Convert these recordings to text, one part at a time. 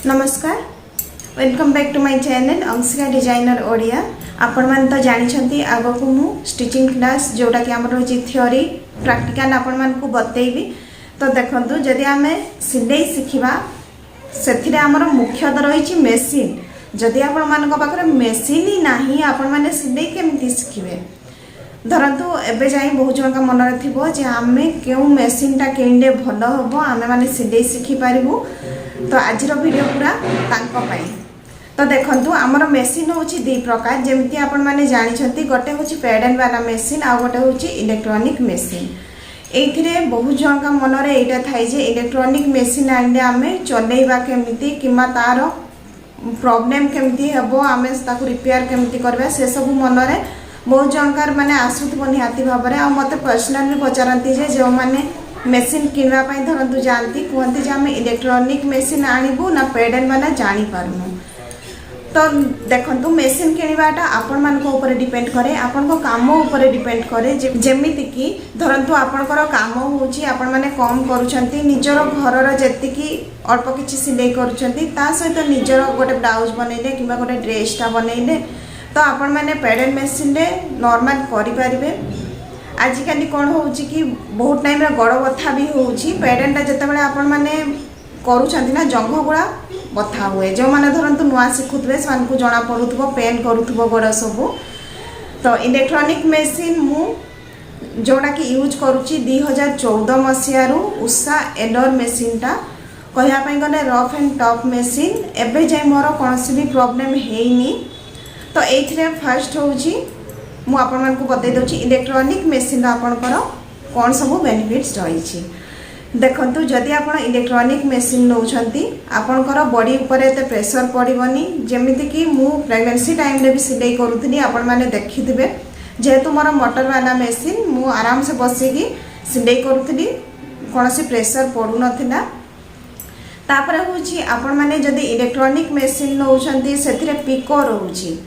नमस्कार, welcome back to my channel Anshika designer Odia. आपण मान तो जानी आगक मु स्टिचिंग क्लास जोटा कि आमर रोची थ्योरी प्रैक्टिकल आपण मान को बतेइबी। तो देखंतु जदि आमे सिलाई शिखिबा सेथिरे आमर मुख्यतः रही मेसीन। जदि आपण मान पाखरे मेसीन ही नाही आपण माने सिलाई केमिति शिखिबे। धरतु एबे जाई बहुत जन का मन रे थिबो जे आमे केउ मेसीन टा किनले भलो हबो आमे माने सिलाई शिखि पारिबु। तो आज वीडियो पूरा तांको पाई। तो देखंतु आमर मेसीन होची दी प्रकार जेमति आपण माने जानि छथि। गोटे होची पैडल वाला मेसीन आ गोटे होची इलेक्ट्रॉनिक मेसीन। एथिरे बहुत जन का मन रे एटा थाई जे इलेक्ट्रॉनिक मेसीन आंडे आमे चलेइबा केमिति किमा तार प्रॉब्लम केमिति हेबो आमे ताकू रिपेयर केमिति करबा से सब मन रे बहुत जनकार माने आसुथबो निहाती भाबरे। आ मते पर्सनली पचारंती जे जो माने मेसीन किनवा पाई धरतु जानती कहते जे आमे इलेक्ट्रॉनिक मेसीन आनिबु ना पैडल वाला जानी पारमु। तो देखंतु मेसीन किनिबाटा आपण मान को ऊपर डिपेंड करे, आपण को काम ऊपर डिपेंड करे। जेमिति कि धरतु आपणकर काम होची आपण माने कम करूछंती निजरो घरर जेति कि अल्प किछि सिलाई करूछंती ता सहित निजरो गोटे ब्लाउज बनेले किबा गोटे ड्रेसटा बनेले तो आपण माने पैडल मेसीन रे नॉर्मल करि पारिबे। आजिकल कौन हो कि बहुत टाइम गड़ बथा भी होची पैडलटा जितेबाला आपण मैंने करूछंती ना जंघ गुड़ा बथा हुए जो मैंने धरतु नुआ शिखुवे से जना पड़ुव पेन करुव गोड़ सब। तो इलेक्ट्रॉनिक मेसीन मु जोड़ा कि यूज करुच्ची 2014 मसीह उषा एडर मेसीनटा कहवाई गले रफ एंड टफ मेसीन एवं जाए मोर कौन भी प्रॉब्लम है। तो ये फास्ट होची मु आपण मान को बतई दउची इलेक्ट्रॉनिक मेसीन आपणकर कौन सब बेनिफिट्स रही। देखंतु जदि आपण इलेक्ट्रॉनिक मेसीन नौछंती आपणकर बॉडी ऊपर एते प्रेशर पड़िबनी। जेमिति कि मु प्रेगनेंसी टाइम रे भी सिलाई करूथनी आपण माने देखिथिबे जेहेतु मोर मोटर वाला मेसीन मु आराम से बसिकी सिलाई करूथली कौन सी प्रेशर पड़ू नथिला। तापर होची आपण माने जदि इलेक्ट्रॉनिक मेसीन नौछंती सेथिरे पिको रहउची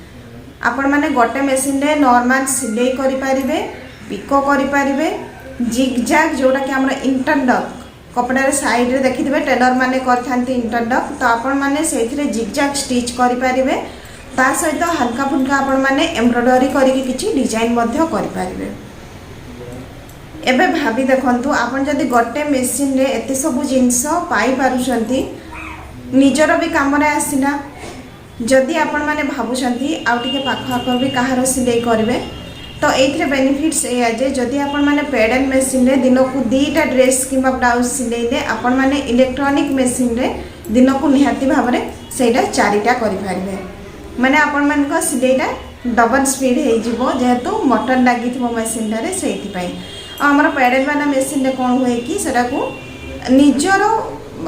आपण माने गोटे मेसीन रे नॉर्मल सिलाई करि पारिबे, पिको करि पारिबे, जिगजैग जोटा कि हमर इंटरलॉक कपड़ा रे साइड रे देखिथिबे टेलर माने करथांती इंटरलॉक तो आपण माने सेथिरे जिगजैग स्टिच करि पारिबे। ता सहित हल्का फुल्का आपण माने एम्ब्रॉयडरी करिकि किछि डिजाइन मध्य करि पारिबे। एबे भाबी देखंतु आपण जदि गोटे मेसीन रे एते सब जिंस पाई पारुछंती निजरो भी काम रे आसिना। जदि आपण माने भाबुछंती आउ टिके पाख भी कहार सिलाई करेंगे तो ये बेनिफिट्स या जे जदि आपण माने पैडल मेसीन रे दिन को 2टा ड्रेस कि ब्लाउज सिलेले आपण माने इलेक्ट्रॉनिक मेसीन रे दिन को निहाती भाव में सेटा 4टा करि पारिबे। माने आपण मान को सिलाईटा डबल स्पीड हो जिवो जेहेतु मोटर लगी थो मेसीन रे सेति पई। हमर पैडल वाला मेसीन रे कोन होय कि सेटा को निजरो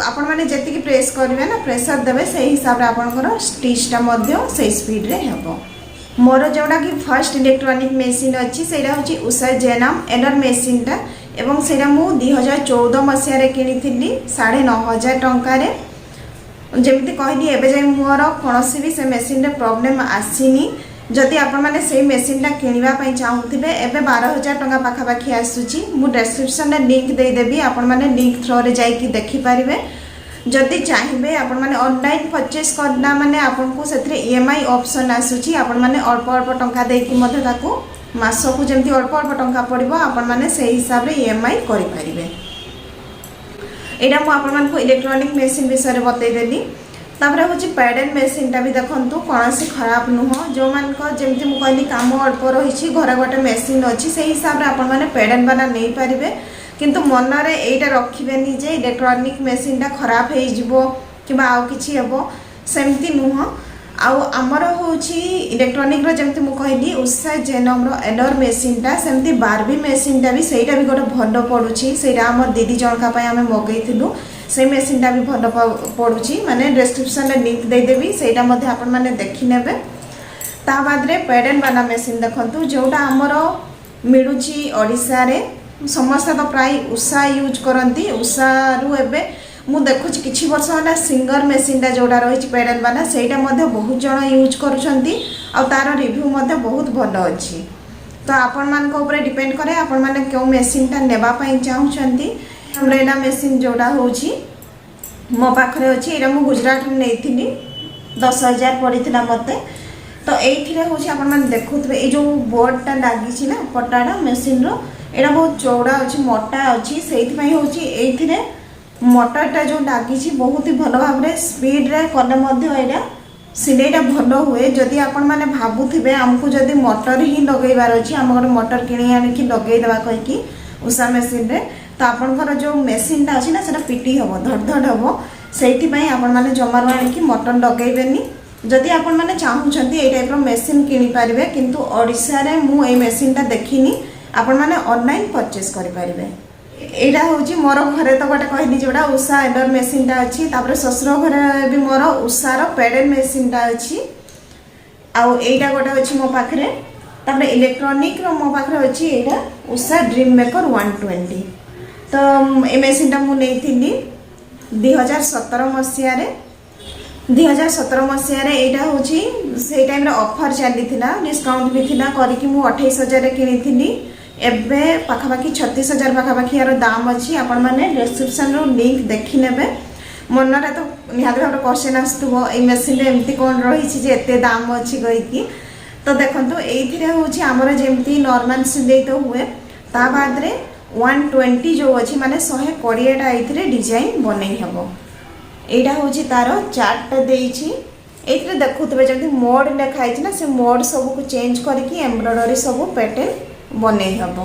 आपण माने जेतिकी प्रेस करिवे ना प्रेशर देबे से हिसाब रे आपनकर स्टिचटा मध्य से स्पीड रे हेबो। मोर जोड़ा कि फर्स्ट इलेक्ट्रॉनिक मेसीन अच्छी सेटा होची उषा जेनम एडर मेसीनटा एवं सेटा मु 2014 मसिया रे किनिथिली 9,500 टंका रे। जेमिति कहली एबे जाय मोर कोनोसी भी से मेसीन रे प्रॉब्लम आसीनी। जदि आपण माने से मेसीनटा किनिबा पई चाहुथिबे एबे 12,000 टंका पाखा पाखी आसुची। मु डिस्क्रिप्शन रे लिंक दे देबी आपण माने लिंक थ्रो रे जाई कि देखि पारिबे। जदि चाहिए आपण माने ऑनलाइन परचेस करना माने आपण को सेथरे ईएमआई ऑप्शन आसुची। आपण माने अल्प अल्प टंका देकी मधे ताकू मास को जेमति अल्प अल्प टंका पड़िबो आपण माने से हिसाब रे ईएमआई करि पारिबे। एडा मु आपण मान को इलेक्ट्रॉनिक मेसीन विषय रे बतै देली। तापर होची पैडल मेसीनटा भी देखंतु कोनोसी खराब नुह जो मान को जेमति मु कहली काम अल्प रहिछि घर गोटे मेसीन अछि से हिसाब रे आपण माने पैडल वाला नै पारिबे। किंतु मन रे एटा रखिबेनी जे इलेक्ट्रॉनिक मेसीनटा खराब हे जिवो किबा आउ किछि हेबो सेमति नुह। आउ हमर होची इलेक्ट्रॉनिक रो जेमति मु कहली उषा जेनम रो एडर मेसीनटा सेमति बारबी मेसीनटा भी सेटा भी गोटे भलो पडुछि। सेटा हमर दीदी जनका पय हमें मगैथिलु से मेसीनटा भी भलो पडुछि। माने डिस्क्रिप्शन रे लिंक दे देबी सेटा मध्ये आपण माने देखि नेबे। ता बाद रे पैडल वाला मेसीन देखंतु जोटा हमर मिलुछि ओडिसा रे समस्त तो प्राय उषा यूज करती। उषा रु एबे मु देखुछि किछि वर्ष होला सिंगर मेसीनटा जोड़ा रही पैडल वाला सेटा मध्ये बहुत जण यूज करूछंती आ तार रिव्यू मध्ये बहुत भलो अछि। तो आपण मान को ऊपर डिपेंड करे आपण माने केउ मेसीनटा नेबा पई चाहुछंती। अम्ब्रेला मेसीन जोड़ा होछि मो पाखे अच्छी यहाँ मुझे गुजरात नहीं 10,000 पड़ा मत। तो ये हूँ आप देखुए ये जो बोर्डटा लगी ना पटाटा मेसीन यहाँ बहुत चौड़ा अच्छी मोटा अच्छी से हूँ मोटरटा जो लगी बहुत ही भल भाव स्पीड रे कले सिलेटा भल हुए। जदि आपण मैंने भावुवे आमको जदि मोटर ही लगेबार अच्छी आम गोटे मोटर किणी आनिकी लगेदेवा कहीकि उषा मेसीन रे तो आपंकर जो मेसीनटा अच्छी ना से पिटी हम धड़ धड़ हम से आपण मैंने जमार आनिकी मोटर लगेबेनी। जदि आपण मैंने चाहूँगी ये टाइप मेसीन किनी पारिबे किंतु ओडिशा रे मु ए मेसीनटा देखिनी आपण मैंने ऑनलाइन परचेस करें। यहाँ हूँ मोर घरे तो गोटे कहली जोड़ा उषा एडर मेसीनटा अच्छी ससुर घरे भी मोर उषार पेडल मेसीनटा अच्छी आईटा गोटे अच्छी मो पाखे तापर इलेक्ट्रोनिक मो पाखे अच्छी यहाँ उषा ड्रीम मेकर 120। तो ये मेसीनटा मुझे 2017 मसीह 2017 मसीह यहाँ हूँ से टाइम ऑफर चली डिस्काउंट भी थी करके मुझे 28,000 किनी एबे पाखापाखि 36,000 पाखापाखि यार दाम अच्छी आपण मैंने डिस्क्रिप्शन रो लिंक देखी नेबे। मनरे तो निहाती भाव क्वेश्चन आसुव ये मेसीन एमती कौन रही एते दाम अच्छी कहीकि तो देखो ये हूँ आमर जमी नॉर्मल सिलाई तो हुए ता बाद 120 जो अच्छी माने 120टा ये डिजाइन बनई हम। यहाँ हूँ तार चार्टा ये देखुवे जमी मोड लिखाई ना से मोड सबको चेंज करके एम्ब्रॉयडरी सब पैटर्न बने हम।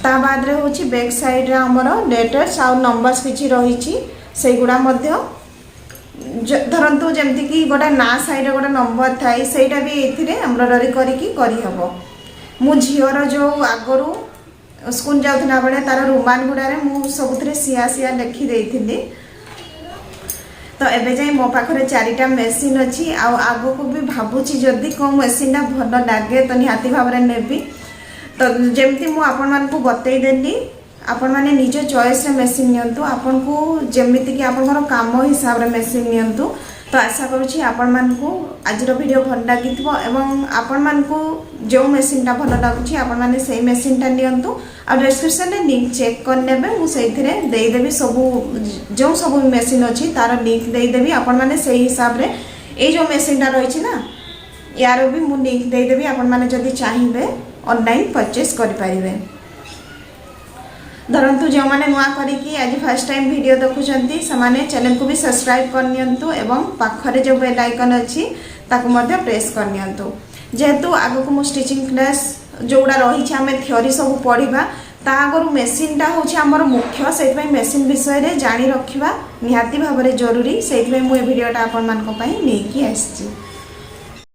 ता बाद हूँ बैक साइड आमर लेटर्स आउ नंबर्स किसी रही से गुड़ा धरतु जमती कि गोटे ना साइड गोटे नंबर थाए सहीटा भी ये एम्ब्रॉयडरी करहब। मु झीर जो आगरू स्कूल जाऊला बेले तार रुमाल गुड़ारे मुझे सबुथ सिया सिया लिखिदे तो एबे जाए मो पाखे 4टा मेसीन अच्छी आग को भी भावुची जदि कौ मेसीनटा भल लगे तो निहाती भाव में नेबी। तो जमती मुझे बतईदेली आपण मैंने निज चॉइस मेसीन नियंतु आपन को जमीती कि आपन काम हिसाब रे मेसीन नियंतु। तो आशा करुँची आपण मानकु आज वीडियो भल लगी एवं आपण मानकु जो मेसीनटा भल लगुच आपण मैंने से मेसीनटा नियंतु आ डिस्क्रिप्शन में लिंक चेक करने मुझे देदेवी सबू जो सब मेसीन अच्छी तार लिंक देदेवी आपण मैंने से हिसाब रे ये जो मेसीनटा रही ना यार भी मुझे लिंक देदेवी आपण मैंने जदि चाहिए ऑनलाइन परचेस करें। धरतु जो मैंने नुआ करी आज फर्स्ट टाइम वीडियो देखुं से चैनल को भी सब्सक्राइब करनियंतु एवं पाखरे जो बेल आइकन अच्छी ताकू प्रेस करनियंतु। जेहेतु आग को मो स्टिचिंग क्लास जोड़ा रही आम थ्योरी सब पढ़ा ता आगु मेसीनटा हूँ आमर मुख्य से मेसीन विषय में जानी रखा निहाती भाव में जरूरी से मुझे भिडियोटा आपण मानी आसी।